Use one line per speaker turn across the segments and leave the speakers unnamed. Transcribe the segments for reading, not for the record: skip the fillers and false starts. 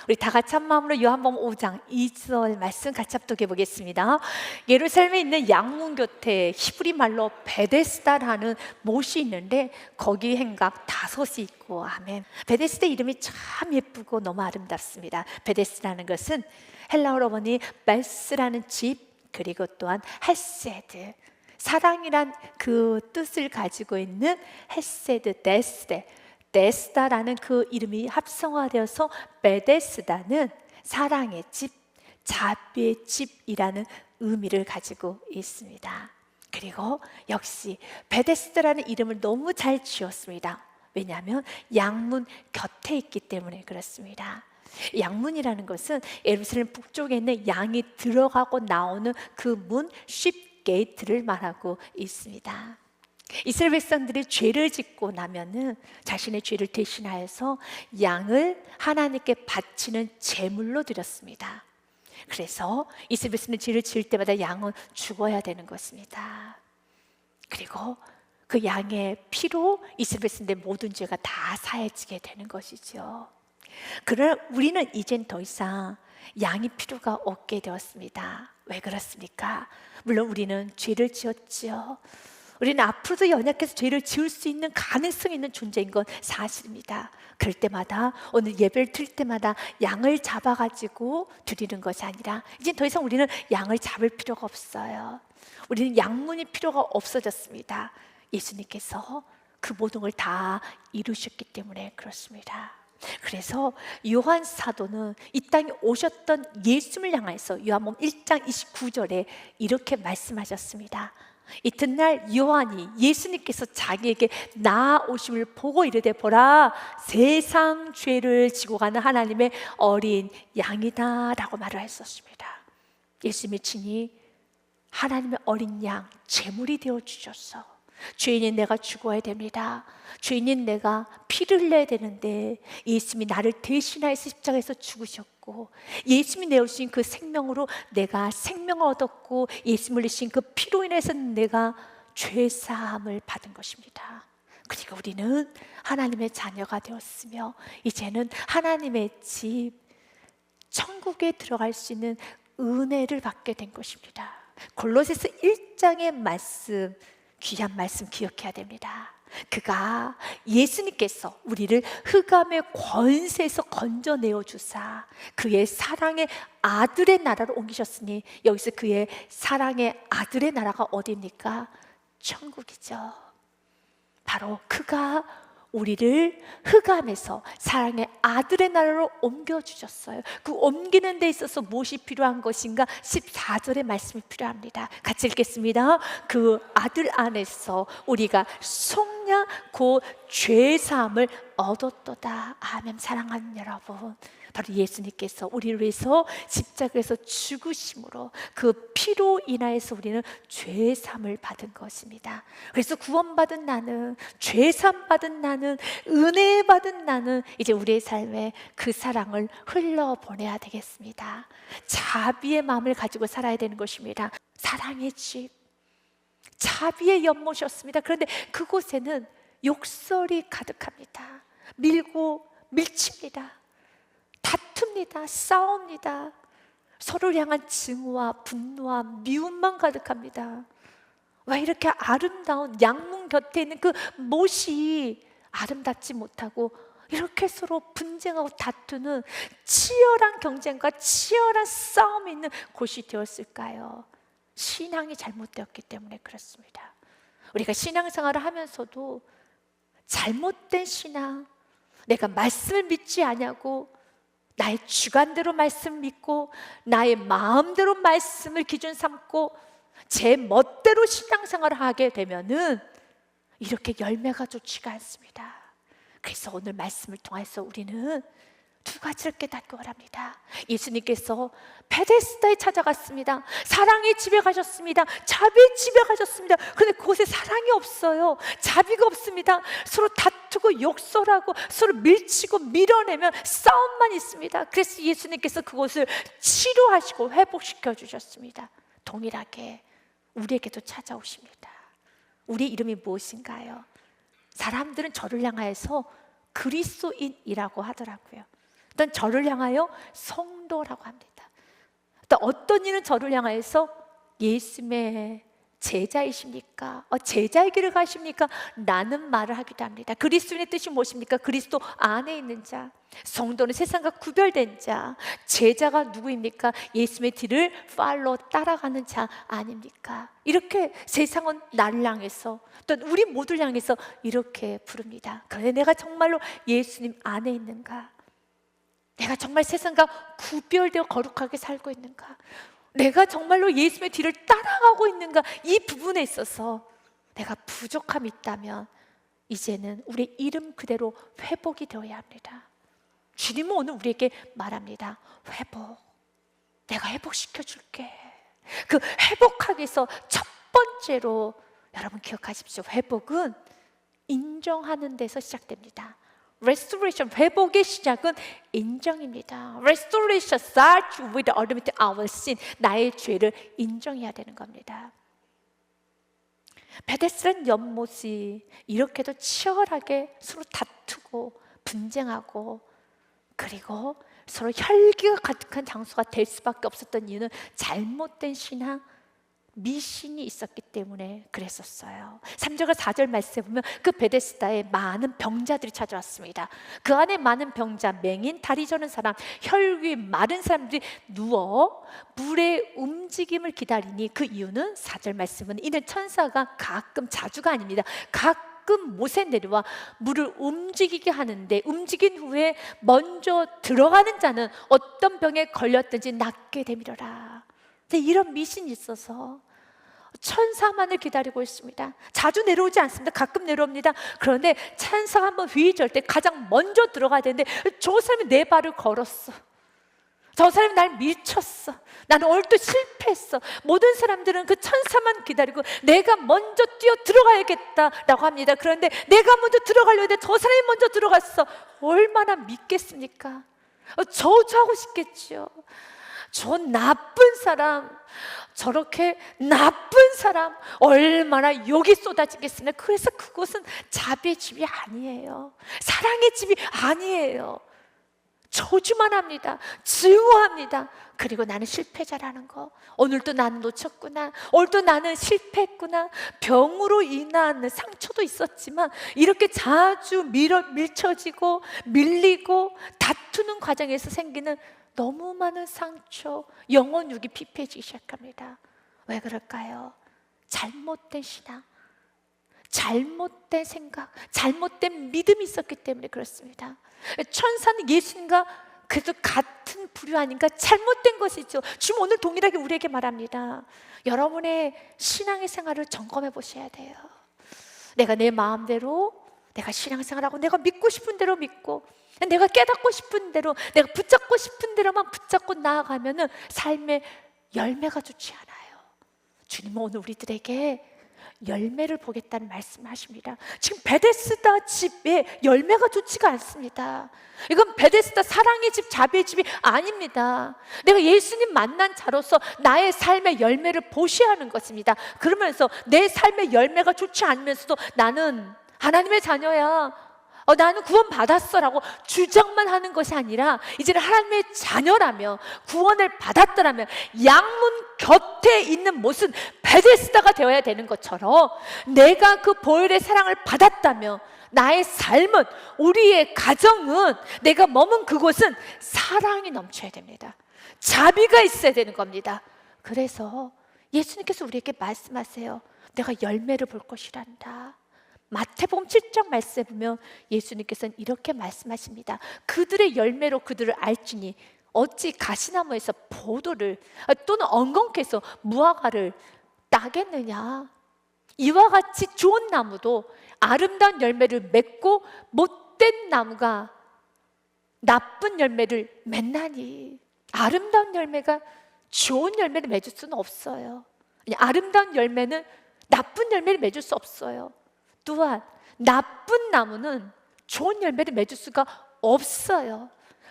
우리 다 같이 한 마음으로 요한복음 5장 2절 말씀 같이 합독해 보겠습니다. 예루살렘에 있는 양문교태 히브리 말로 베데스다라는 못이 있는데 거기 행각 5이 있고, 아멘. 베데스다 이름이 참 예쁘고 너무 아름답습니다. 베데스다라는 것은 헬라어로 보니 베스라는 집, 그리고 또한 헤세드, 사랑이란 그 뜻을 가지고 있는 헤세드, 데스다라는 그 이름이 합성화되어서 베데스다는 사랑의 집, 자비의 집이라는 의미를 가지고 있습니다. 그리고 역시 베데스다라는 이름을 너무 잘 지었습니다. 왜냐하면 양문 곁에 있기 때문에 그렇습니다. 양문이라는 것은 예루살렘 북쪽에 있는 양이 들어가고 나오는 그 문, 쉽 게이트를 말하고 있습니다. 이스라엘 백성들이 죄를 짓고 나면은 자신의 죄를 대신하여서 양을 하나님께 바치는 제물로 드렸습니다. 그래서 이스라엘 백성들이 죄를 지을 때마다 양은 죽어야 되는 것입니다. 그리고 그 양의 피로 이스라엘 백성들의 모든 죄가 다 사해지게 되는 것이죠. 그러나 우리는 이젠 더 이상 양이 필요가 없게 되었습니다. 왜 그렇습니까? 물론 우리는 죄를 지었지요. 우리는 앞으로도 연약해서 죄를 지을 수 있는 가능성이 있는 존재인 건 사실입니다. 그럴 때마다, 오늘 예배를 드릴 때마다 양을 잡아가지고 드리는 것이 아니라 이제 더 이상 우리는 양을 잡을 필요가 없어요. 우리는 양문이 필요가 없어졌습니다. 예수님께서 그 모든 걸 다 이루셨기 때문에 그렇습니다. 그래서 요한 사도는 이 땅에 오셨던 예수님을 향해서 요한복음 1장 29절에 이렇게 말씀하셨습니다. 이튿날 요한이 예수님께서 자기에게 나아오심을 보고 이르되, 보라, 세상 죄를 지고 가는 하나님의 어린 양이다 라고 말을 했었습니다. 예수님이 친히 하나님의 어린 양, 제물이 되어주셔서 죄인인 내가 죽어야 됩니다. 죄인인 내가 피를 흘려야 되는데 예수님이 나를 대신하여서 십자가에서 죽으셨고, 예수님이 내어주신 그 생명으로 내가 생명을 얻었고, 예수님을 내신 그 피로 인해서 내가 죄사함을 받은 것입니다. 그리고 우리는 하나님의 자녀가 되었으며 이제는 하나님의 집, 천국에 들어갈 수 있는 은혜를 받게 된 것입니다. 골로새서 1장의 말씀, 귀한 말씀 기억해야 됩니다. 그가, 예수님께서 우리를 흑암의 권세에서 건져내어 주사 그의 사랑의 아들의 나라로 옮기셨으니, 여기서 그의 사랑의 아들의 나라가 어디입니까? 천국이죠. 바로 그가 우리를 흑암에서 사랑의 아들의 나라로 옮겨주셨어요. 그 옮기는 데 있어서 무엇이 필요한 것인가? 14절의 말씀이 필요합니다. 같이 읽겠습니다. 그 아들 안에서 우리가 속량 곧 죄사함을 얻었도다. 아멘. 사랑하는 여러분, 바로 예수님께서 우리를 위해서 십자가에서 죽으심으로 그 피로 인하여서 우리는 죄사함을 받은 것입니다. 그래서 구원받은 나는, 죄사함 받은 나는, 은혜 받은 나는 이제 우리의 삶에 그 사랑을 흘려보내야 되겠습니다. 자비의 마음을 가지고 살아야 되는 것입니다. 사랑의 집, 자비의 연못이었습니다. 그런데 그곳에는 욕설이 가득합니다. 밀고 밀칩니다. 다툽니다. 싸웁니다. 서로를 향한 증오와 분노와 미움만 가득합니다. 왜 이렇게 아름다운 양문 곁에 있는 그 못이 아름답지 못하고 이렇게 서로 분쟁하고 다투는 치열한 경쟁과 치열한 싸움이 있는 곳이 되었을까요? 신앙이 잘못되었기 때문에 그렇습니다. 우리가 신앙생활을 하면서도 잘못된 신앙, 내가 말씀을 믿지 않냐고 나의 주관대로 말씀 믿고 나의 마음대로 말씀을 기준 삼고 제 멋대로 신앙생활을 하게 되면은 이렇게 열매가 좋지가 않습니다. 그래서 오늘 말씀을 통해서 우리는 두 가지를 깨닫기 바랍니다. 예수님께서 베데스다에 찾아갔습니다. 사랑의 집에 가셨습니다. 자비의 집에 가셨습니다. 그런데 그곳에 사랑이 없어요. 자비가 없습니다. 서로 다투고 욕설하고 서로 밀치고 밀어내면 싸움만 있습니다. 그래서 예수님께서 그곳을 치료하시고 회복시켜 주셨습니다. 동일하게 우리에게도 찾아오십니다. 우리 이름이 무엇인가요? 사람들은 저를 향하여서 그리스도인이라고 하더라고요. 어떤 저를 향하여 성도라고 합니다. 또 어떤 이는 저를 향하여서 예수님의 제자이십니까? 제자의 길을 가십니까? 라는 말을 하기도 합니다. 그리스도인의 뜻이 무엇입니까? 그리스도 안에 있는 자. 성도는 세상과 구별된 자. 제자가 누구입니까? 예수님의 뒤를 따라가는 자 아닙니까? 이렇게 세상은 나를 향해서, 또 우리 모두를 향해서 이렇게 부릅니다. 그런데 내가 정말로 예수님 안에 있는가? 내가 정말 세상과 구별되어 거룩하게 살고 있는가? 내가 정말로 예수님의 뒤를 따라가고 있는가? 이 부분에 있어서 내가 부족함이 있다면 이제는 우리 이름 그대로 회복이 되어야 합니다. 주님은 오늘 우리에게 말합니다. 회복, 내가 회복시켜 줄게. 그 회복하기 위해서 첫 번째로 여러분 기억하십시오. 회복은 인정하는 데서 시작됩니다. Restoration, 회복의 시작은 인정입니다. Restoration starts with admitting our sin. 나의 죄를 인정해야 되는 겁니다. 베데스다는 연못이 이렇게도 치열하게 서로 다투고 분쟁하고 그리고 서로 혈기가 가득한 장소가 될 수밖에 없었던 이유는 잘못된 신앙, 미신이 있었기 때문에 그랬었어요. 3절과 4절 말씀에 보면 그 베데스다에 많은 병자들이 찾아왔습니다. 그 안에 많은 병자, 맹인, 다리 저는 사람, 혈기 마른 사람들이 누워 물의 움직임을 기다리니 그 이유는 4절 말씀은 이는 천사가 가끔, 자주가 아닙니다, 가끔 못에 내려와 물을 움직이게 하는데 움직인 후에 먼저 들어가는 자는 어떤 병에 걸렸든지 낫게 되미려라. 이런 미신이 있어서 천사만을 기다리고 있습니다. 자주 내려오지 않습니다. 가끔 내려옵니다. 그런데 천사가 한번 휘저을 때 가장 먼저 들어가야 되는데 저 사람이 내 발을 걸었어. 저 사람이 날 밀쳤어. 나는 오늘 또 실패했어. 모든 사람들은 그 천사만 기다리고 내가 먼저 뛰어 들어가야겠다라고 합니다. 그런데 내가 먼저 들어가려고 했는데 저 사람이 먼저 들어갔어. 얼마나 믿겠습니까? 저주하고 싶겠죠. 저 나쁜 사람, 저렇게 나쁜 사람, 얼마나 욕이 쏟아지겠습니까? 그래서 그곳은 자비의 집이 아니에요. 사랑의 집이 아니에요. 저주만 합니다. 증오합니다. 그리고 나는 실패자라는 거, 오늘도 나는 놓쳤구나, 오늘도 나는 실패했구나, 병으로 인한 상처도 있었지만 이렇게 자주 밀쳐지고 밀리고 다투는 과정에서 생기는 너무 많은 상처, 영혼육이 피폐해지기 시작합니다. 왜 그럴까요? 잘못된 신앙, 잘못된 생각, 잘못된 믿음이 있었기 때문에 그렇습니다. 천사는 예수님과 그래도 같은 부류 아닌가? 잘못된 것이죠. 지금 오늘 동일하게 우리에게 말합니다. 여러분의 신앙의 생활을 점검해 보셔야 돼요. 내가 내 마음대로 내가 신앙생활하고 내가 믿고 싶은 대로 믿고 내가 깨닫고 싶은 대로, 내가 붙잡고 싶은 대로만 붙잡고 나아가면 삶의 열매가 좋지 않아요. 주님은 오늘 우리들에게 열매를 보겠다는 말씀을 하십니다. 지금 베데스다 집에 열매가 좋지가 않습니다. 이건 베데스다 사랑의 집, 자비의 집이 아닙니다. 내가 예수님 만난 자로서 나의 삶의 열매를 보셔야 하는 것입니다. 그러면서 내 삶의 열매가 좋지 않으면서도 나는 하나님의 자녀야, 나는 구원 받았어 라고 주장만 하는 것이 아니라 이제는 하나님의 자녀라며 구원을 받았더라면 양문 곁에 있는 못은 베데스다가 되어야 되는 것처럼 내가 그 보혈의 사랑을 받았다며 나의 삶은, 우리의 가정은, 내가 머문 그곳은 사랑이 넘쳐야 됩니다. 자비가 있어야 되는 겁니다. 그래서 예수님께서 우리에게 말씀하세요. 내가 열매를 볼 것이란다. 마태복음 7장 말씀에 보면 예수님께서는 이렇게 말씀하십니다. 그들의 열매로 그들을 알지니 어찌 가시나무에서 포도를 또는 엉겅퀴에서 무화과를 따겠느냐. 이와 같이 좋은 나무도 아름다운 열매를 맺고 못된 나무가 나쁜 열매를 맺나니. 아름다운 열매가 좋은 열매를 맺을 수는 없어요. 아름다운 열매는 나쁜 열매를 맺을 수 없어요. 또한 나쁜 나무는 좋은 열매를 맺을 수가 없어요.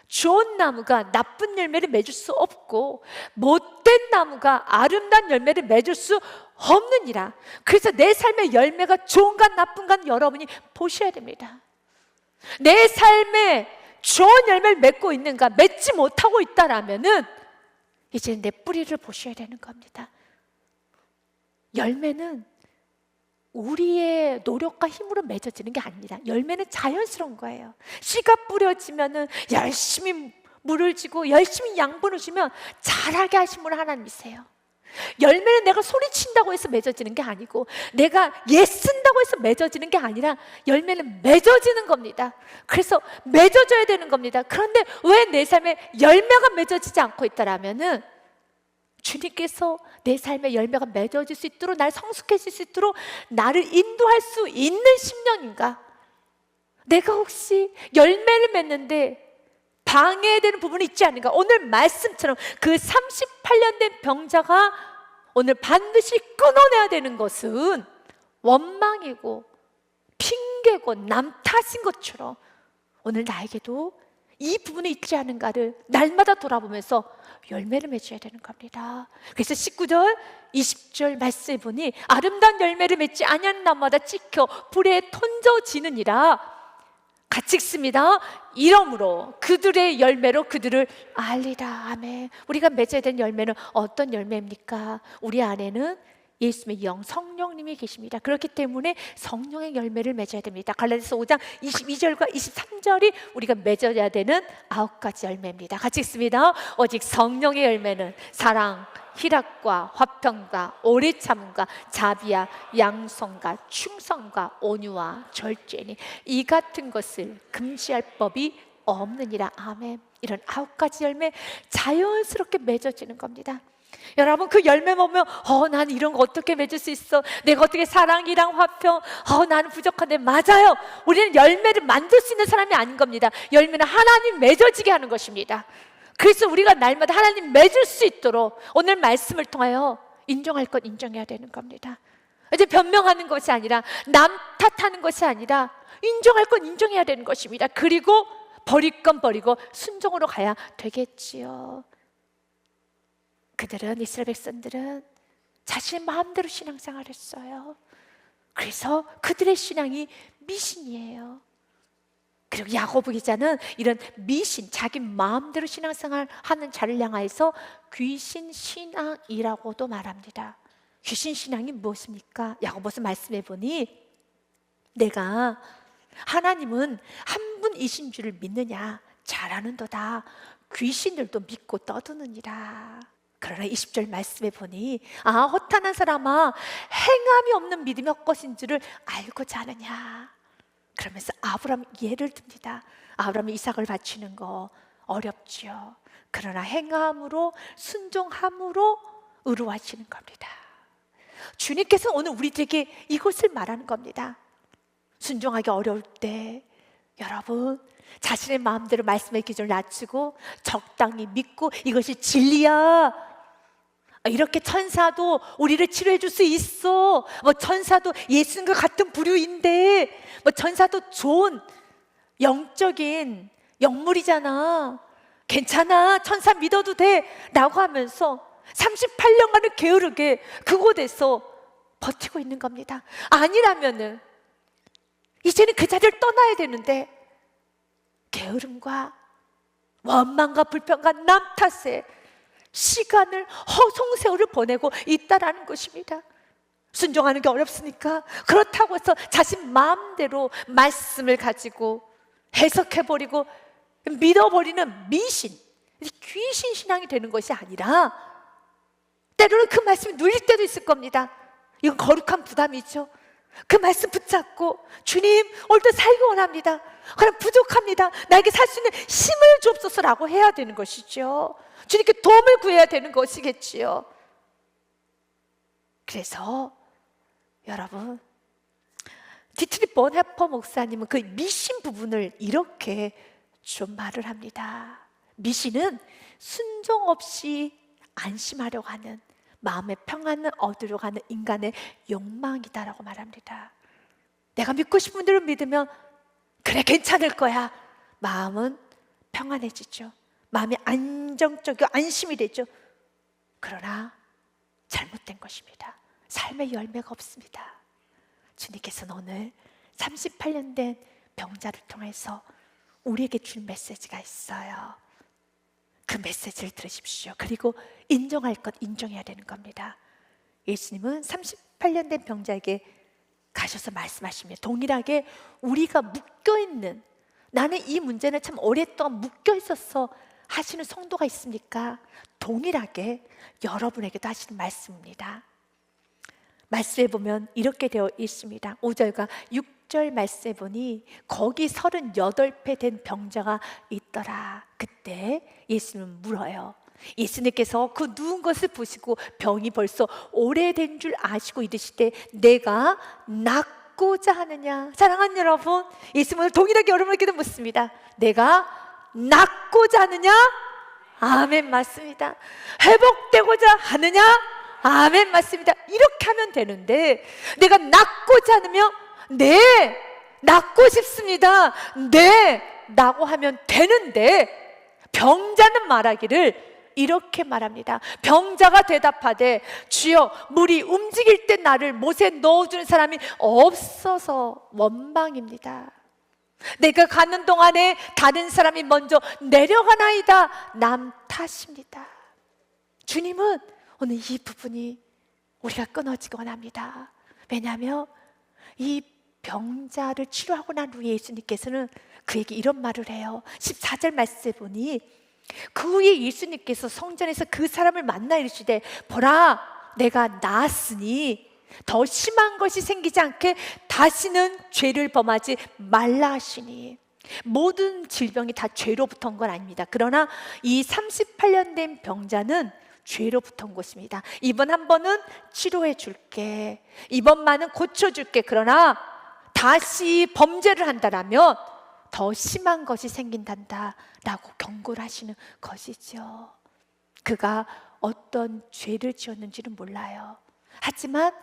좋은 나무가 나쁜 열매를 맺을 수 없고 못된 나무가 아름다운 열매를 맺을 수 없느니라. 그래서 내 삶의 열매가 좋은가 나쁜가 여러분이 보셔야 됩니다. 내 삶에 좋은 열매를 맺고 있는가, 맺지 못하고 있다라면은 이제 내 뿌리를 보셔야 되는 겁니다. 열매는 우리의 노력과 힘으로 맺어지는 게 아닙니다. 열매는 자연스러운 거예요. 씨가 뿌려지면은 열심히 물을 주고 열심히 양분을 주면 자라게 하신 분은 하나님이세요. 열매는 내가 소리친다고 해서 맺어지는 게 아니고, 내가 애쓴다고 해서 맺어지는 게 아니라 열매는 맺어지는 겁니다. 그래서 맺어져야 되는 겁니다. 그런데 왜 내 삶에 열매가 맺어지지 않고 있다라면은 주님께서 내 삶에 열매가 맺어질 수 있도록, 날 성숙해질 수 있도록 나를 인도할 수 있는 심령인가? 내가 혹시 열매를 맺는데 방해되는 부분이 있지 않은가? 오늘 말씀처럼 그 38년 된 병자가 오늘 반드시 끊어내야 되는 것은 원망이고 핑계고 남 탓인 것처럼 오늘 나에게도 이 부분이 있지 않은가를 날마다 돌아보면서 열매를 맺어야 되는 겁니다. 그래서 19절 20절 말씀해 보니 아름다운 열매를 맺지 아니하는 나무마다 찍혀 불에 던져지느니라. 같이 읽습니다. 이러므로 그들의 열매로 그들을 알리라. 아멘. 우리가 맺어야 되는 열매는 어떤 열매입니까? 우리 안에는 예수님의 영, 성령님이 계십니다. 그렇기 때문에 성령의 열매를 맺어야 됩니다. 갈라디아서 5장 22절과 23절이 우리가 맺어야 되는 9가지 열매입니다. 같이 읽습니다. 오직 성령의 열매는 사랑, 희락과 화평과 오래 참음과 자비와 양성과 충성과 온유와 절제니 이 같은 것을 금지할 법이 없느니라. 아멘. 이런 9가지 열매 자연스럽게 맺어지는 겁니다. 여러분, 그 열매 보면 난 이런 거 어떻게 맺을 수 있어? 내가 어떻게 사랑이랑 화평, 나는 부족한데. 맞아요. 우리는 열매를 만들 수 있는 사람이 아닌 겁니다. 열매는 하나님 맺어지게 하는 것입니다. 그래서 우리가 날마다 하나님 맺을 수 있도록 오늘 말씀을 통하여 인정할 것 인정해야 되는 겁니다. 이제 변명하는 것이 아니라, 남 탓하는 것이 아니라 인정할 건 인정해야 되는 것입니다. 그리고 버릴 건 버리고 순종으로 가야 되겠지요. 그들은, 이스라엘 백성들은 자신의 마음대로 신앙생활을 했어요. 그래서 그들의 신앙이 미신이에요. 그리고 야고보 기자는 이런 미신, 자기 마음대로 신앙생활 하는 자를 향하여서 귀신 신앙이라고도 말합니다. 귀신 신앙이 무엇입니까? 야고보서 말씀해 보니 내가 하나님은 한 분이신 줄을 믿느냐? 잘하는도다. 귀신들도 믿고 떠드느니라. 그러나 20절 말씀해 보니 허탄한 사람아, 행함이 없는 믿음이 헛것인 줄을 알고자 하느냐? 그러면서 아브라함 예를 듭니다. 아브라함이 이삭을 바치는 거 어렵지요. 그러나 행함으로, 순종함으로 의로하시는 겁니다. 주님께서 오늘 우리들에게 이것을 말하는 겁니다. 순종하기 어려울 때 여러분, 자신의 마음대로 말씀의 기준을 낮추고 적당히 믿고 이것이 진리야, 이렇게 천사도 우리를 치료해 줄 수 있어, 천사도 예수님과 같은 부류인데, 천사도 좋은 영적인 영물이잖아, 괜찮아, 천사 믿어도 돼 라고 하면서 38년간을 게으르게 그곳에서 버티고 있는 겁니다. 아니라면은 이제는 그 자리를 떠나야 되는데 게으름과 원망과 불평과 남 탓에 시간을, 허송세월을 보내고 있다라는 것입니다. 순종하는 게 어렵습니까? 그렇다고 해서 자신 마음대로 말씀을 가지고 해석해버리고 믿어버리는 미신, 귀신 신앙이 되는 것이 아니라 때로는 그 말씀이 눌릴 때도 있을 겁니다. 이건 거룩한 부담이죠. 그 말씀 붙잡고 주님, 오늘도 살기 원합니다. 그럼 부족합니다. 나에게 살 수 있는 힘을 주옵소서라고 해야 되는 것이죠. 주님께 도움을 구해야 되는 것이겠지요. 그래서 여러분, 디트리 본해퍼 목사님은 그 미신 부분을 이렇게 좀 말을 합니다. 미신은 순종 없이 안심하려고 하는, 마음의 평안을 얻으려고 하는 인간의 욕망이다라고 말합니다. 내가 믿고 싶은 대로 믿으면 그래, 괜찮을 거야. 마음은 평안해지죠. 마음이 안정적이고 안심이 되죠. 그러나 잘못된 것입니다. 삶의 열매가 없습니다. 주님께서는 오늘 38년 된 병자를 통해서 우리에게 줄 메시지가 있어요. 그 메시지를 들으십시오. 그리고 인정할 것 인정해야 되는 겁니다. 예수님은 38년 된 병자에게 가셔서 말씀하시며 동일하게 우리가 묶여있는, 나는 이 문제는 참 오랫동안 묶여있었어 하시는 성도가 있습니까? 동일하게 여러분에게도 하시는 말씀입니다. 말씀에 보면 이렇게 되어 있습니다. 5절과 6절 말씀에 보니 거기 38배 된 병자가 있더라. 그때 예수님은 물어요. 예수님께서 그 누운 것을 보시고 병이 벌써 오래된 줄 아시고 이르시되 내가 낫고자 하느냐? 사랑하는 여러분, 예수님은 동일하게 여러분에게도 묻습니다. 내가 낫고자 하느냐? 아멘, 맞습니다. 회복되고자 하느냐? 아멘, 맞습니다. 이렇게 하면 되는데, 내가 낫고자 하면 네, 낫고 싶습니다. 네, 라고 하면 되는데, 병자는 말하기를 이렇게 말합니다. 병자가 대답하되 주여, 물이 움직일 때 나를 못에 넣어주는 사람이 없어서 원망입니다. 내가 가는 동안에 다른 사람이 먼저 내려가나이다. 남 탓입니다. 주님은 오늘 이 부분이 우리가 끊어지기 원합니다. 왜냐하면 이 병자를 치료하고 난 후에 예수님께서는 그에게 이런 말을 해요. 14절 말씀에 보니 그 후에 예수님께서 성전에서 그 사람을 만나 이르시되 보라, 내가 나았으니 더 심한 것이 생기지 않게 다시는 죄를 범하지 말라 하시니. 모든 질병이 다 죄로부터 온 건 아닙니다. 그러나 이 38년 된 병자는 죄로부터 온 것입니다. 이번 한 번은 치료해 줄게, 이번만은 고쳐줄게. 그러나 다시 범죄를 한다라면 더 심한 것이 생긴단다 라고 경고를 하시는 것이죠. 그가 어떤 죄를 지었는지는 몰라요. 하지만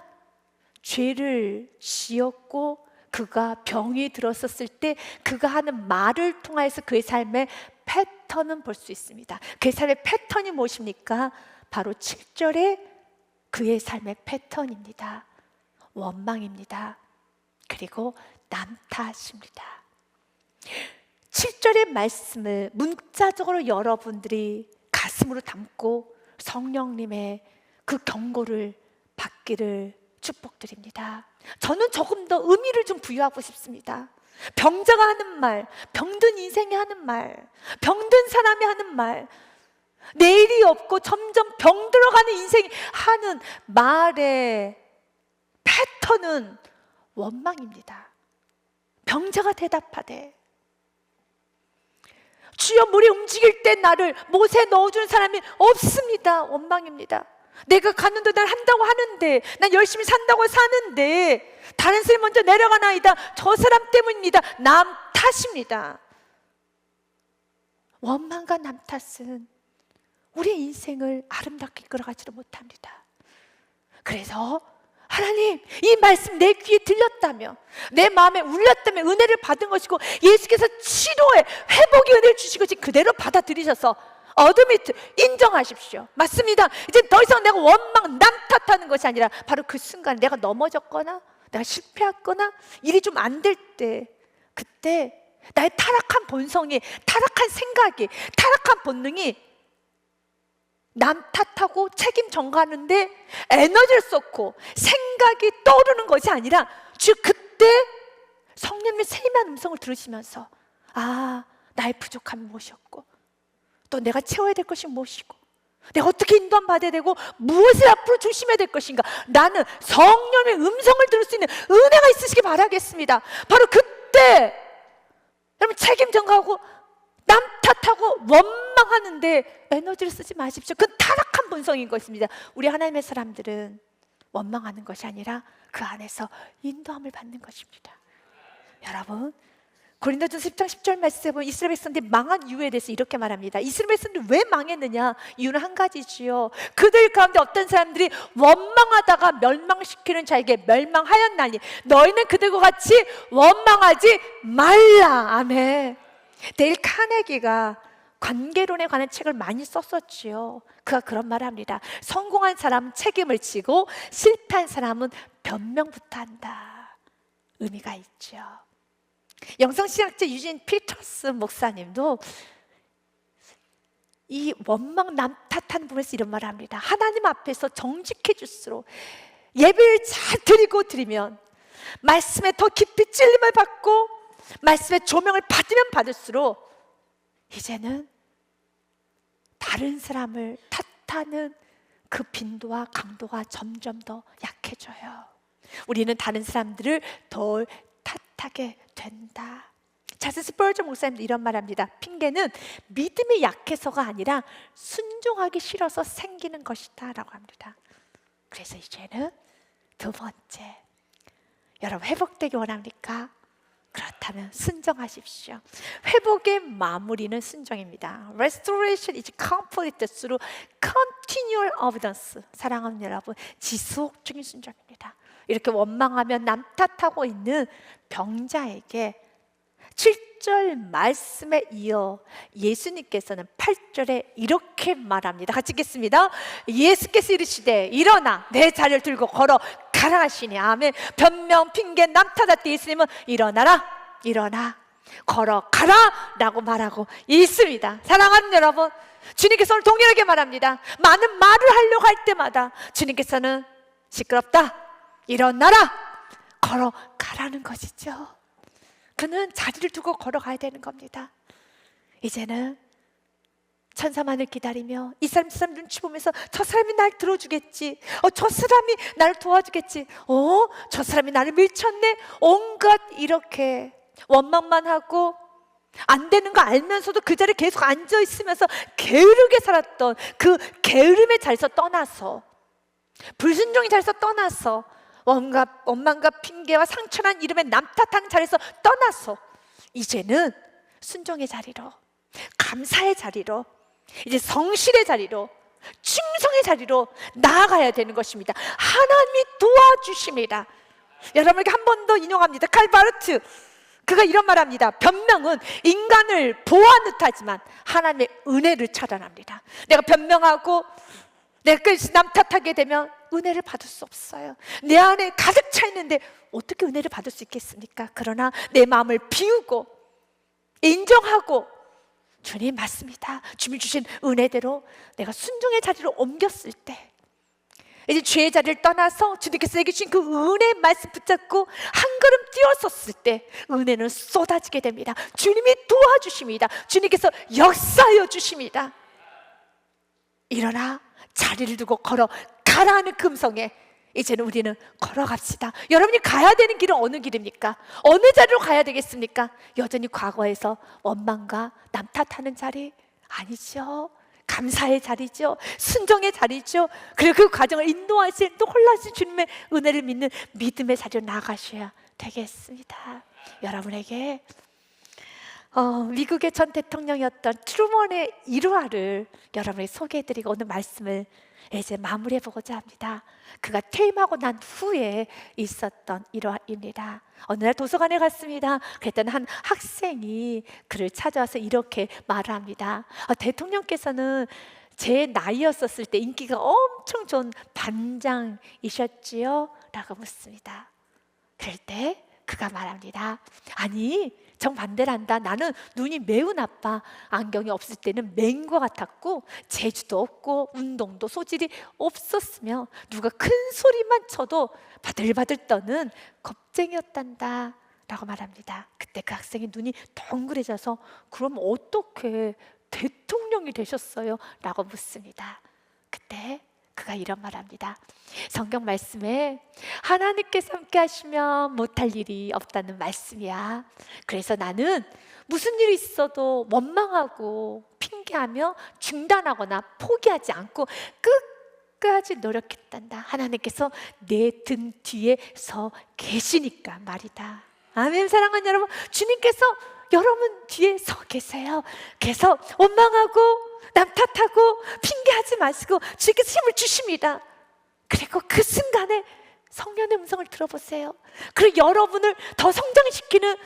죄를 지었고 그가 병이 들었었을 때 그가 하는 말을 통해서 그의 삶의 패턴은 볼 수 있습니다. 그의 삶의 패턴이 무엇입니까? 바로 7절에 그의 삶의 패턴입니다. 원망입니다. 그리고 남 탓입니다. 7절의 말씀을 문자적으로 여러분들이 가슴으로 담고 성령님의 그 경고를 받기를 축복드립니다. 저는 조금 더 의미를 좀 부여하고 싶습니다. 병자가 하는 말, 병든 인생이 하는 말, 병든 사람이 하는 말, 내일이 없고 점점 병들어가는 인생이 하는 말의 패턴은 원망입니다. 병자가 대답하되 주여, 물이 움직일 때 나를 못에 넣어주는 사람이 없습니다. 원망입니다. 내가 가는 데날 한다고 하는데, 난 열심히 산다고 사는데 다른 사람이 먼저 내려가나이다. 저 사람 때문입니다. 남 탓입니다. 원망과 남 탓은 우리의 인생을 아름답게 이끌어가지도 못합니다. 그래서 하나님, 이 말씀 내 귀에 들렸다며, 내 마음에 울렸다며 은혜를 받은 것이고 예수께서 치료의 회복의 은혜를 주신 것이 그대로 받아들이셔서 어드미트, 인정하십시오. 맞습니다. 이제 더 이상 내가 원망, 남 탓하는 것이 아니라 바로 그 순간 내가 넘어졌거나 내가 실패했거나 일이 좀 안 될 때, 그때 나의 타락한 본성이, 타락한 생각이, 타락한 본능이 남 탓하고 책임 전가하는데 에너지를 쏟고 생각이 떠오르는 것이 아니라 주 그때 성령님의 세미한 음성을 들으시면서 아, 나의 부족함이 무엇이었고 또 내가 채워야 될 것이 무엇이고 내가 어떻게 인도함 받아야 되고 무엇을 앞으로 조심해야 될 것인가, 나는 성령의 음성을 들을 수 있는 은혜가 있으시길 바라겠습니다. 바로 그때 여러분 책임 전가하고 남 탓하고 원망하는데 에너지를 쓰지 마십시오. 그건 타락한 본성인 것입니다. 우리 하나님의 사람들은 원망하는 것이 아니라 그 안에서 인도함을 받는 것입니다. 여러분, 고린도전서 10장 10절 말씀에 보면 이스라엘 백성들이 망한 이유에 대해서 이렇게 말합니다. 이스라엘 백성들이 왜 망했느냐? 이유는 한 가지지요. 그들 가운데 어떤 사람들이 원망하다가 멸망시키는 자에게 멸망하였나니 너희는 그들과 같이 원망하지 말라. 아멘. 데일 카네기가 관계론에 관한 책을 많이 썼었지요. 그가 그런 말을 합니다. 성공한 사람은 책임을 지고 실패한 사람은 변명부터 한다. 의미가 있죠. 영성신학자 유진 피터스 목사님도 이 원망 남 탓하는 부분에서 이런 말을 합니다. 하나님 앞에서 정직해질수록 예배를 잘 드리면 말씀에 더 깊이 찔림을 받고 말씀의 조명을 받으면 받을수록 이제는 다른 사람을 탓하는 그 빈도와 강도가 점점 더 약해져요. 우리는 다른 사람들을 덜 탓하게 된다. 자스 스펄전 목사님도 이런 말합니다. 핑계는 믿음이 약해서가 아니라 순종하기 싫어서 생기는 것이다 라고 합니다. 그래서 이제는 두 번째, 여러분 회복되기 원합니까? 그렇다면 순종하십시오. 회복의 마무리는 순종입니다. Restoration is complete through continual obedience. 사랑하는 여러분, 지속적인 순종입니다. 이렇게 원망하며 남 탓하고 있는 병자에게 7절 말씀에 이어 예수님께서는 8절에 이렇게 말합니다. 같이 읽겠습니다. 예수께서 이르시되 일어나 내 자리를 들고 걸어 가라 하시니. 아멘. 변명, 핑계, 남 탓할 때 예수님은 일어나라, 일어나, 걸어 가라 라고 말하고 있습니다. 사랑하는 여러분, 주님께서 오늘 동일하게 말합니다. 많은 말을 하려고 할 때마다 주님께서는 시끄럽다, 일어나라, 걸어 가라는 것이죠. 그는 자리를 두고 걸어가야 되는 겁니다. 이제는 천사만을 기다리며 이 사람 저 사람 눈치 보면서 저 사람이 날 들어주겠지, 저 사람이 나를 도와주겠지, 저 사람이 나를 밀쳤네, 온갖 이렇게 원망만 하고 안 되는 거 알면서도 그 자리에 계속 앉아 있으면서 게으르게 살았던 그 게으름의 자리에서 떠나서, 불순종의 자리에서 떠나서, 원망과 핑계와 상처난 이름의 남 탓하는 자리에서 떠나서 이제는 순종의 자리로, 감사의 자리로, 이제 성실의 자리로, 충성의 자리로 나아가야 되는 것입니다. 하나님이 도와주십니다. 여러분에게 한 번 더 인용합니다. 칼 바르트, 그가 이런 말합니다. 변명은 인간을 보호하는 듯하지만 하나님의 은혜를 차단합니다. 내가 변명하고 내가 남 탓하게 되면 은혜를 받을 수 없어요. 내 안에 가득 차 있는데 어떻게 은혜를 받을 수 있겠습니까? 그러나 내 마음을 비우고 인정하고 주님 맞습니다, 주님 주신 은혜대로 내가 순종의 자리로 옮겼을 때, 이제 죄의 자리를 떠나서 주님께서 내게 주신 그 은혜의 말씀 붙잡고 한 걸음 뛰어섰을 때 은혜는 쏟아지게 됩니다. 주님이 도와주십니다. 주님께서 역사하여 주십니다. 일어나 자리를 두고 걸어 가라는 금성에 이제는 우리는 걸어갑시다. 여러분이 가야 되는 길은 어느 길입니까? 어느 자리로 가야 되겠습니까? 여전히 과거에서 원망과 남 탓하는 자리? 아니죠. 감사의 자리죠. 순종의 자리죠. 그리고 그 과정을 인도하실, 또 홀라하신 주님의 은혜를 믿는 믿음의 자리로 나아가셔야 되겠습니다. 여러분에게 미국의 전 대통령이었던 트루먼의 일화를 여러분에게 소개해드리고 오늘 말씀을 이제 마무리해보고자 합니다. 그가 퇴임하고 난 후에 있었던 일화입니다. 어느 날 도서관에 갔습니다. 그랬더니 한 학생이 그를 찾아와서 이렇게 말을 합니다. 대통령께서는 제 나이였었을 때 인기가 엄청 좋은 반장이셨지요? 라고 묻습니다. 그럴 때 그가 말합니다. 아니, 정반대란다. 나는 눈이 매우 나빠. 안경이 없을 때는 맹과 같았고 재주도 없고 운동도 소질이 없었으며 누가 큰 소리만 쳐도 바들바들 떠는 겁쟁이였단다 라고 말합니다. 그때 그 학생의 눈이 덩그레져서 그럼 어떻게 대통령이 되셨어요? 라고 묻습니다. 그때 그가 이런 말합니다. 성경 말씀에 하나님께서 함께 하시면 못할 일이 없다는 말씀이야. 그래서 나는 무슨 일이 있어도 원망하고 핑계하며 중단하거나 포기하지 않고 끝까지 노력했단다. 하나님께서 내 등 뒤에 서 계시니까 말이다. 아멘. 사랑하는 여러분, 주님께서 여러분 뒤에 서 계세요. 그래서 원망하고 남 탓하고 핑계하지 마시고 주님께서 힘을 주십니다. 그리고 그 순간에 성령의 음성을 들어보세요. 그리고 여러분을 더 성장시키는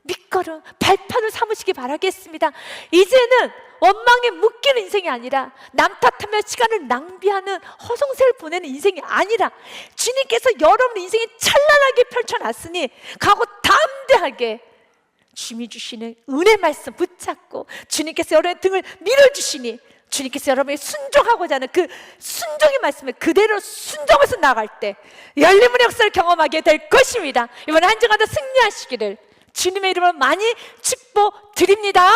밑거름, 발판을 삼으시기 바라겠습니다. 이제는 원망에 묶이는 인생이 아니라 남 탓하며 시간을 낭비하는 허송세를 보내는 인생이 아니라 주님께서 여러분 인생이 찬란하게 펼쳐놨으니 가고 담대하게 주님이 주시는 은혜 말씀 붙잡고 주님께서 여러분의 등을 밀어주시니 주님께서 여러분이 순종하고자 하는 그 순종의 말씀에 그대로 순종해서 나갈 때 열림의 역사를 경험하게 될 것입니다. 이번에 한 주간 더 승리하시기를 주님의 이름으로 많이 축복드립니다.